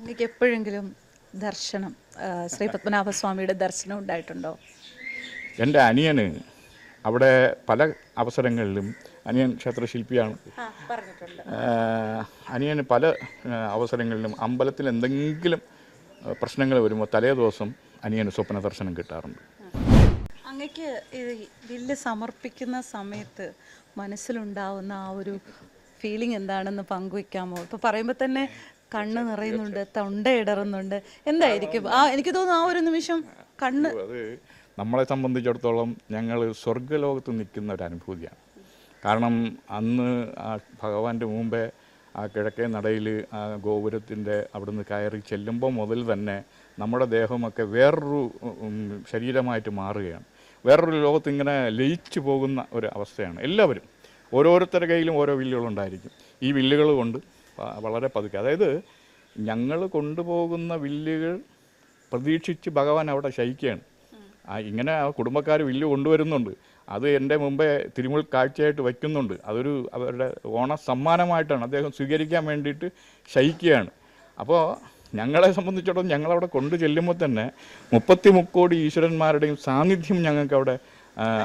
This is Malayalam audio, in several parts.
അങ്ങക്ക് എപ്പോഴെങ്കിലും ദർശനം ശ്രീ പത്മനാഭസ്വാമിയുടെ ദർശനം ഉണ്ടായിട്ടുണ്ടോ? എൻ്റെ അനിയന് അവിടെ പല അവസരങ്ങളിലും, അനിയൻ ക്ഷേത്രശില്പിയാണ്, പറഞ്ഞിട്ടുണ്ട്. അനിയന് പല അവസരങ്ങളിലും അമ്പലത്തിൽ എന്തെങ്കിലും പ്രശ്നങ്ങൾ വരുമ്പോൾ തലേ ദിവസം അനിയന് സ്വപ്ന ദർശനം കിട്ടാറുണ്ട്. അങ്ങക്ക് വില്ല് സമർപ്പിക്കുന്ന സമയത്ത് മനസ്സിലുണ്ടാവുന്ന ആ ഒരു ഫീലിംഗ് എന്താണെന്ന് പങ്കുവെക്കാമോ? ഇപ്പോൾ പറയുമ്പോൾ തന്നെ കണ്ണ് നിറയുന്നുണ്ട്, തൊണ്ട ഇടറുന്നുണ്ട്. എന്തായിരിക്കും എനിക്ക് തോന്നുന്നു ആ ഒരു നിമിഷം കണ്ണ് അത് നമ്മളെ സംബന്ധിച്ചിടത്തോളം ഞങ്ങൾ സ്വർഗ്ഗലോകത്ത് നിൽക്കുന്ന ഒരു അനുഭൂതിയാണ്. കാരണം അന്ന് ആ ഭഗവാന്റെ മുമ്പേ ആ കിഴക്കേ നടയിൽ ആ ഗോപുരത്തിൻ്റെ അവിടുന്ന് കയറി ചെല്ലുമ്പോൾ മുതൽ തന്നെ നമ്മുടെ ദേഹമൊക്കെ വേറൊരു ശരീരമായിട്ട് മാറുകയാണ്. വേറൊരു ലോകത്ത് ഇങ്ങനെ ലയിച്ചു പോകുന്ന ഒരു അവസ്ഥയാണ്. എല്ലാവരും ഓരോരുത്തരുടെ കയ്യിലും ഓരോ വില്ലുകളുണ്ടായിരിക്കും. ഈ വില്ലുകൾ കൊണ്ട് വളരെ പതുക്കെ, അതായത് ഞങ്ങൾ കൊണ്ടുപോകുന്ന വില്ലുകൾ പ്രതീക്ഷിച്ച് ഭഗവാൻ അവിടെ ശയിക്കുകയാണ്. ഇങ്ങനെ ആ കുടുംബക്കാർ വില്ല് കൊണ്ടുവരുന്നുണ്ട്, അത് എൻ്റെ മുമ്പേ തിരുമുൽ കാഴ്ചയായിട്ട് വയ്ക്കുന്നുണ്ട്. അതൊരു അവരുടെ ഓണ സമ്മാനമായിട്ടാണ് അദ്ദേഹം സ്വീകരിക്കാൻ വേണ്ടിയിട്ട് ശയിക്കുകയാണ്. അപ്പോൾ ഞങ്ങളെ സംബന്ധിച്ചിടത്തോളം ഞങ്ങളവിടെ കൊണ്ടു ചെല്ലുമ്പോൾ തന്നെ 33 കോടി ഈശ്വരന്മാരുടെയും സാന്നിധ്യം ഞങ്ങൾക്ക് അവിടെ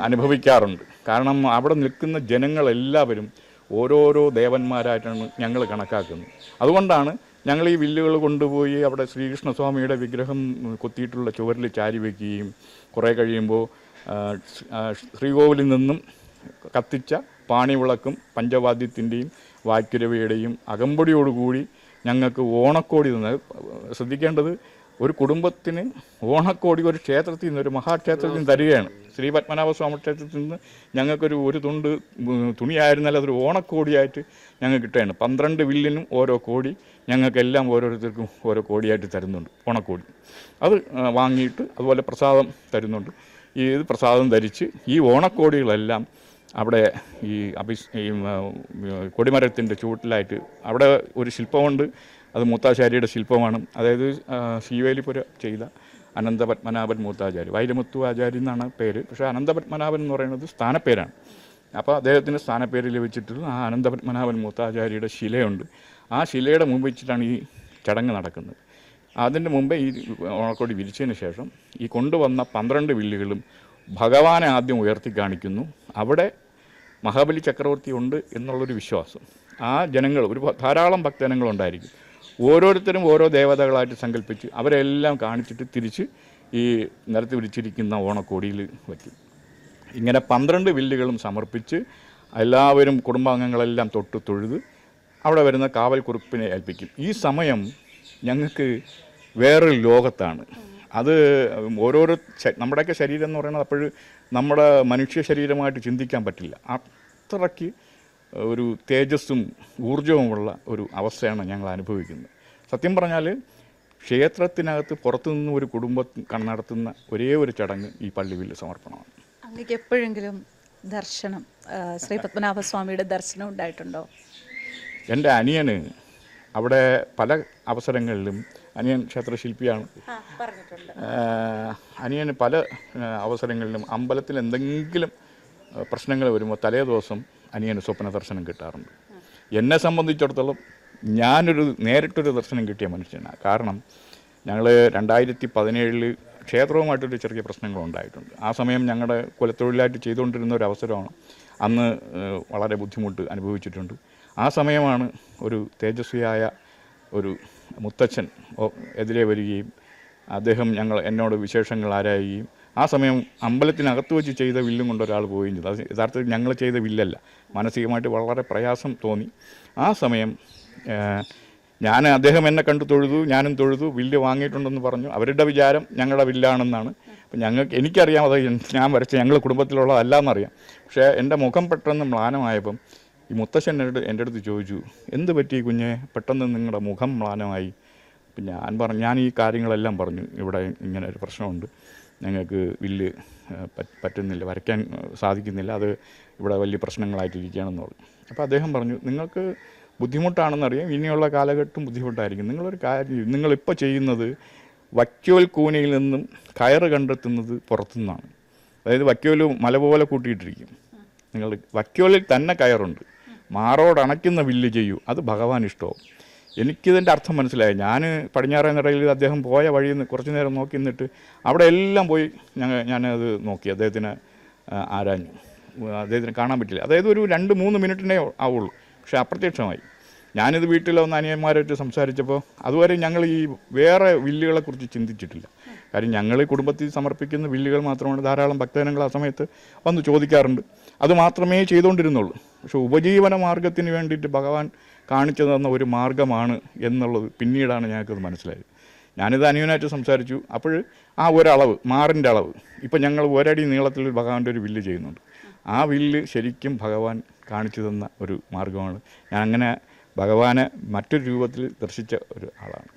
അനുഭവിക്കാറുണ്ട്. കാരണം അവിടെ നിൽക്കുന്ന ജനങ്ങളെല്ലാവരും ഓരോരോ ദേവന്മാരായിട്ടാണ് ഞങ്ങൾ കണക്കാക്കുന്നത്. അതുകൊണ്ടാണ് ഞങ്ങൾ ഈ വില്ലുകൾ കൊണ്ടുപോയി അവിടെ ശ്രീകൃഷ്ണസ്വാമിയുടെ വിഗ്രഹം കൊത്തിയിട്ടുള്ള ചുവരിൽ ചാരി വയ്ക്കുകയും കുറേ കഴിയുമ്പോൾ ശ്രീകോവിലിൽ നിന്നും കത്തിച്ച പാണിവിളക്കും പഞ്ചവാദ്യത്തിൻ്റെയും വായ്ക്കുരവയുടെയും അകമ്പടിയോടുകൂടി ഞങ്ങൾക്ക് ഓണക്കോടി തന്നത്. ശ്രദ്ധിക്കേണ്ടത്, ഒരു കുടുംബത്തിന് ഓണക്കോടി ഒരു ക്ഷേത്രത്തിൽ നിന്ന്, ഒരു മഹാക്ഷേത്രത്തിൽ നിന്ന് തരികയാണ്. ശ്രീ പത്മനാഭസ്വാമി ക്ഷേത്രത്തിൽ നിന്ന് ഞങ്ങൾക്കൊരു തുണ്ട് തുണിയായിരുന്നാൽ അതൊരു ഓണക്കോടിയായിട്ട് ഞങ്ങൾക്ക് കിട്ടുകയാണ്. 12 വില്ലിനും ഓരോ കോടി, ഞങ്ങൾക്കെല്ലാം ഓരോരുത്തർക്കും ഓരോ കോടിയായിട്ട് തരുന്നുണ്ട്, ഓണക്കോടി. അത് വാങ്ങിയിട്ട് അതുപോലെ പ്രസാദം തരുന്നുണ്ട്. ഈ പ്രസാദം ധരിച്ച് ഈ ഓണക്കോടികളെല്ലാം അവിടെ ഈ കൊടിമരത്തിൻ്റെ ചുവട്ടിലായിട്ട് അവിടെ ഒരു ശില്പമുണ്ട്. അത് മൂത്താചാര്യയുടെ ശില്പമാണ്. അതായത് ശീവേലിപുര ചെയ്ത അനന്തപത്മനാഭൻ മൂത്താചാര്യ, വൈരമുത്തു ആചാര്യ എന്നാണ് പേര്. പക്ഷേ അനന്തപത്മനാഭൻ എന്ന് പറയുന്നത് സ്ഥാനപ്പേരാണ്. അപ്പോൾ അദ്ദേഹത്തിൻ്റെ സ്ഥാനപ്പേര് ലഭിച്ചിട്ടുള്ള ആ അനന്തപത്മനാഭൻ മൂത്താചാര്യയുടെ ശിലയുണ്ട്. ആ ശിലയുടെ മുമ്പ് വെച്ചിട്ടാണ് ഈ ചടങ്ങ് നടക്കുന്നത്. അതിൻ്റെ മുമ്പേ ഈ ഓണക്കോടി വിരിച്ചതിന് ശേഷം ഈ കൊണ്ടുവന്ന 12 വില്ലുകളും ഭഗവാനെ ആദ്യം ഉയർത്തി കാണിക്കുന്നു. അവിടെ മഹാബലി ചക്രവർത്തി ഉണ്ട് എന്നുള്ളൊരു വിശ്വാസം ആ ജനങ്ങൾ, ധാരാളം ഭക്തജനങ്ങളുണ്ടായിരിക്കും. ഓരോരുത്തരും ഓരോ ദേവതകളായിട്ട് സങ്കല്പിച്ച് അവരെല്ലാം കാണിച്ചിട്ട് തിരിച്ച് ഈ നിരത്തി വിരിച്ചിരിക്കുന്ന ഓണക്കോടിയിൽ വയ്ക്കും. ഇങ്ങനെ 12 വില്ലുകളും സമർപ്പിച്ച് എല്ലാവരും കുടുംബാംഗങ്ങളെല്ലാം തൊഴുത് അവിടെ വരുന്ന കാവൽ കുറുപ്പിനെ ഏൽപ്പിക്കും. ഈ സമയം ഞങ്ങൾക്ക് വേറൊരു ലോകത്താണ്. അത് ഓരോരോ നമ്മുടെയൊക്കെ ശരീരം എന്ന് പറയുന്നത് അപ്പോൾ നമ്മുടെ മനുഷ്യ ശരീരമായിട്ട് ചിന്തിക്കാൻ പറ്റില്ല. അത്രയ്ക്ക് ഒരു തേജസ്സും ഊർജവുമുള്ള ഒരു അവസ്ഥയാണ് ഞങ്ങൾ അനുഭവിക്കുന്നത്. സത്യം പറഞ്ഞാൽ ക്ഷേത്രത്തിനകത്ത് പുറത്തുനിന്ന് ഒരു കുടുംബം നടത്തുന്ന ഒരേ ഒരു ചടങ്ങ് ഈ പള്ളിവില്ല് സമർപ്പണമാണ്. അങ്ങക്ക് എപ്പോഴെങ്കിലും ദർശനം ശ്രീ പത്മനാഭസ്വാമിയുടെ ദർശനം ഉണ്ടായിട്ടുണ്ടോ? എൻ്റെ അനിയന് അവിടെ പല അവസരങ്ങളിലും, അനിയൻ ക്ഷേത്രശില്പിയാണ്, പറഞ്ഞിട്ടുണ്ട്. അനിയന് പല അവസരങ്ങളിലും അമ്പലത്തിൽ എന്തെങ്കിലും പ്രശ്നങ്ങൾ വരുമ്പോൾ തലേ ദിവസം അനിയന് സ്വപ്ന ദർശനം കിട്ടാറുണ്ട്. എന്നെ സംബന്ധിച്ചിടത്തോളം ഞാനൊരു നേരിട്ടൊരു ദർശനം കിട്ടിയ മനുഷ്യനാണ്. കാരണം ഞങ്ങൾ 2017 ക്ഷേത്രവുമായിട്ടൊരു ചെറിയ പ്രശ്നങ്ങളുണ്ടായിട്ടുണ്ട്. ആ സമയം ഞങ്ങളുടെ കുലത്തൊഴിലായിട്ട് ചെയ്തുകൊണ്ടിരുന്ന ഒരു അവസരമാണ്. അന്ന് വളരെ ബുദ്ധിമുട്ട് അനുഭവിച്ചിട്ടുണ്ട്. ആ സമയമാണ് ഒരു തേജസ്വിയായ ഒരു മുത്തച്ഛൻ എതിരെ വരികയും അദ്ദേഹം എന്നോട് വിശേഷങ്ങൾ ആരായുകയും ആ സമയം അമ്പലത്തിനകത്ത് വെച്ച് ചെയ്ത വില്ലും കൊണ്ട് ഒരാൾ പോവുകയും ചെയ്തു. അത് യഥാർത്ഥത്തിൽ ഞങ്ങൾ ചെയ്ത വില്ലല്ല. മാനസികമായിട്ട് വളരെ പ്രയാസം തോന്നി. ആ സമയം അദ്ദേഹം എന്നെ കണ്ടു തൊഴുതു, ഞാനും തൊഴുതു, വില്ല് വാങ്ങിയിട്ടുണ്ടെന്ന് പറഞ്ഞു. അവരുടെ വിചാരം ഞങ്ങളുടെ വില്ലാണെന്നാണ്. അപ്പം എനിക്കറിയാം അത് ഞാൻ വരച്ച ഞങ്ങളുടെ കുടുംബത്തിലുള്ളതല്ല എന്നറിയാം. പക്ഷേ എൻ്റെ മുഖം പെട്ടെന്ന് മ്ലാനമായപ്പം ഈ മുത്തശ്ശൻ എൻ്റെ അടുത്ത് ചോദിച്ചു, എന്ത് പറ്റി കുഞ്ഞെ, പെട്ടെന്ന് നിങ്ങളുടെ മുഖം മ്ലാനമായി? അപ്പം ഞാൻ ഈ കാര്യങ്ങളെല്ലാം പറഞ്ഞു. ഇവിടെ ഇങ്ങനെ ഒരു പ്രശ്നമുണ്ട്, ഞങ്ങൾക്ക് വില്ല് പറ്റുന്നില്ല, വരയ്ക്കാൻ സാധിക്കുന്നില്ല, അത് ഇവിടെ വലിയ പ്രശ്നങ്ങളായിട്ടിരിക്കുകയാണെന്ന് പറഞ്ഞു. അപ്പോൾ അദ്ദേഹം പറഞ്ഞു, നിങ്ങൾക്ക് ബുദ്ധിമുട്ടാണെന്നറിയാം, ഇനിയുള്ള കാലഘട്ടം ബുദ്ധിമുട്ടായിരിക്കും. നിങ്ങളിപ്പോൾ ചെയ്യുന്നത് വക്യോൽ കൂനയിൽ നിന്നും കയറ് കണ്ടെത്തുന്നത് പുറത്തുനിന്നാണ്. അതായത് വക്യോൽ മല പോലെ കൂട്ടിയിട്ടിരിക്കും, നിങ്ങൾ വക്യോലിൽ തന്നെ കയറുണ്ട്, മാറോടണയ്ക്കുന്ന വില്ല് ചെയ്യൂ, അത് ഭഗവാൻ ഇഷ്ടവും. എനിക്കിതിൻ്റെ അർത്ഥം മനസ്സിലായി. ഞാൻ പടിഞ്ഞാറേ നടയിൽ അദ്ദേഹം പോയ വഴിയിൽ നിന്ന് കുറച്ച് നേരം നോക്കി നിന്നിട്ട് അവിടെ എല്ലാം പോയി ഞാനത് നോക്കി, അദ്ദേഹത്തിന് ആരാഞ്ഞു. അദ്ദേഹത്തിന് കാണാൻ പറ്റില്ല. അതായത് ഒരു 2-3 മിനിറ്റിനെ ആവുള്ളൂ, പക്ഷേ അപ്രത്യക്ഷമായി. ഞാനിത് വീട്ടിലൊന്ന് അനിയന്മാരായിട്ട് സംസാരിച്ചപ്പോൾ അതുവരെ ഞങ്ങൾ ഈ വേറെ വില്ലുകളെക്കുറിച്ച് ചിന്തിച്ചിട്ടില്ല. കാര്യം ഞങ്ങൾ കുടുംബത്തിൽ സമർപ്പിക്കുന്ന വില്ലുകൾ മാത്രമാണ്. ധാരാളം ഭക്തജനങ്ങൾ ആ സമയത്ത് വന്ന് ചോദിക്കാറുണ്ട്, അത് മാത്രമേ ചെയ്തുകൊണ്ടിരുന്നുള്ളൂ. പക്ഷേ ഉപജീവന മാർഗത്തിന് വേണ്ടിയിട്ട് ഭഗവാൻ കാണിച്ചു തന്ന ഒരു മാർഗ്ഗമാണ് എന്നുള്ളത് പിന്നീടാണ് ഞങ്ങൾക്കത് മനസ്സിലായത്. ഞാനിത് അനിയനായിട്ട് സംസാരിച്ചു. അപ്പോൾ ആ ഒരളവ്, മാറിൻ്റെ അളവ്, ഇപ്പം ഞങ്ങൾ ഒരടി നീളത്തിൽ ഭഗവാന്റെ ഒരു വില്ല് ചെയ്യുന്നുണ്ട്. ആ വില്ല് ശരിക്കും ഭഗവാൻ കാണിച്ചു തന്ന ഒരു മാർഗ്ഗമാണ്. ഞാൻ അങ്ങനെ ഭഗവാനെ മറ്റൊരു രൂപത്തിൽ ദർശിച്ച ഒരു ആളാണ്.